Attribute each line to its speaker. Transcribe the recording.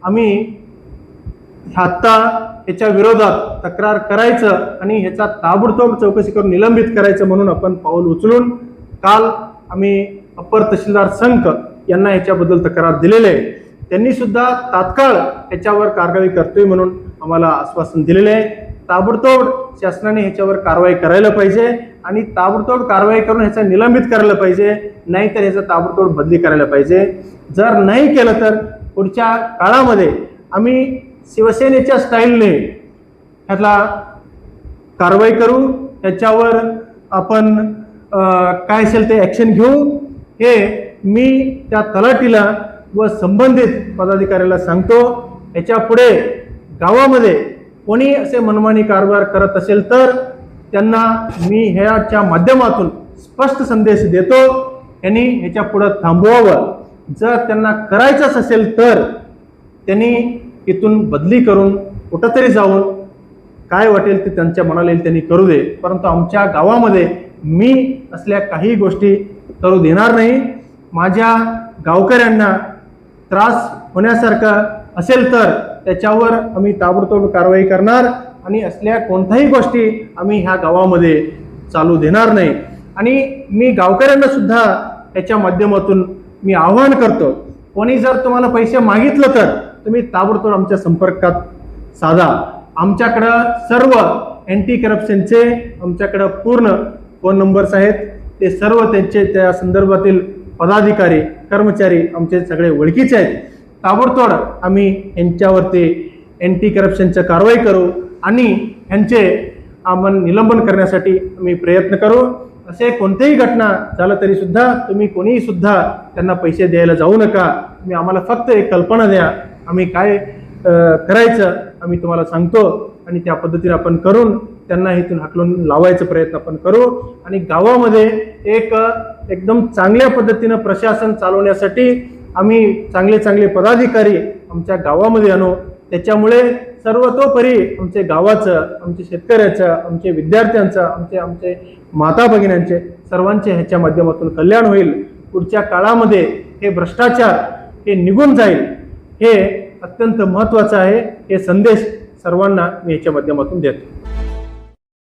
Speaker 1: आम्ही आत्ता याच्या विरोधात तक्रार करायचं आणि ह्याचा ताबडतोब चौकशी करून निलंबित करायचं म्हणून आपण पाऊल उचलून काल आम्ही अप्पर तहसीलदार संख यांना याच्याबद्दल तक्रार दिलेली आहे. त्यांनी सुद्धा तात्काळ याच्यावर कारवाई करतोय म्हणून आम्हाला आश्वासन दिलेले आहे. ताबडतोब शासनाने ह्याच्यावर कारवाई करायला पाहिजे आणि ताबडतोब कारवाई करून ह्याचा निलंबित करायला पाहिजे, नाहीतर ह्याचा ताबडतोब बदली करायला पाहिजे. जर नाही केलं तर पुढच्या काळामध्ये आम्ही शिवसेनेच्या स्टाईलने ह्याला कारवाई करू, त्याच्यावर आपण काय असेल ते ॲक्शन घेऊ. हे मी त्या तलाठीला व संबंधित पदाधिकाऱ्याला सांगतो. याच्या पुढे गावामध्ये कोणी असे मनमानी कारभार करत असेल तर त्यांना मी ह्याच्या माध्यमातून स्पष्ट संदेश देतो, यांनी ह्याच्या पुढे थांबवावं. जर त्यांना करायचंच असेल तर त्यांनी इथून बदली करून कुठंतरी जाऊन काय वाटेल ते त्यांच्या मनाला येईल त्यांनी करू दे, परंतु आमच्या गावामध्ये मी असल्या काही गोष्टी करू देणार नाही. माझ्या गावकऱ्यांना त्रास होण्यासारखा असेल तर त्याच्यावर आम्ही ताबडतोब कारवाई करणार आणि असल्या कोणत्याही गोष्टी आम्ही ह्या गावामध्ये चालू देणार नाही. आणि मी गावकऱ्यांना सुद्धा याच्या माध्यमातून मी आवाहन करतो, कोणी जर तुम्हाला पैसे मागितलं तर तुम्ही ताबडतोब आमच्या संपर्कात साधा. आमच्याकडं सर्व अँटी करप्शनचे आमच्याकडं पूर्ण फोन नंबर्स आहेत. ते सर्व त्यांचे त्या संदर्भातील पदाधिकारी कर्मचारी आमचे सगळे ओळखीचे आहेत. ताबडतोब आम्ही यांच्यावरती अँटी करप्शनचं कारवाई करू आणि यांचे आपण निलंबन करण्यासाठी आम्ही प्रयत्न करू. असे कोणतेही घटना झालं तरी सुद्धा तुम्ही कोणीही सुद्धा त्यांना पैसे द्यायला जाऊ नका. तुम्ही आम्हाला फक्त एक कल्पना द्या, आम्ही काय करायचं आम्ही तुम्हाला सांगतो आणि त्या पद्धतीने आपण करून त्यांना इथून हाकलून लावायचा प्रयत्न आपण करू. आणि गावामध्ये एक एकदम चांगल्या पद्धतीनं प्रशासन चालवण्यासाठी आम्ही चांगले पदाधिकारी आमच्या गावामध्ये आणू. त्याच्यामुळे सर्वतोपरी आमच्या गावाचं, आमच्या शेतकऱ्याचं, आमच्या विद्यार्थ्यांचं, आमचे माता भगिन्यांचे सर्वांचे ह्याच्या माध्यमातून कल्याण होईल. पुढच्या काळामध्ये हे भ्रष्टाचार हे निघून जाईल, हे अत्यंत महत्त्वाचं आहे. हे संदेश सर्वांना मी याच्या माध्यमातून देतो.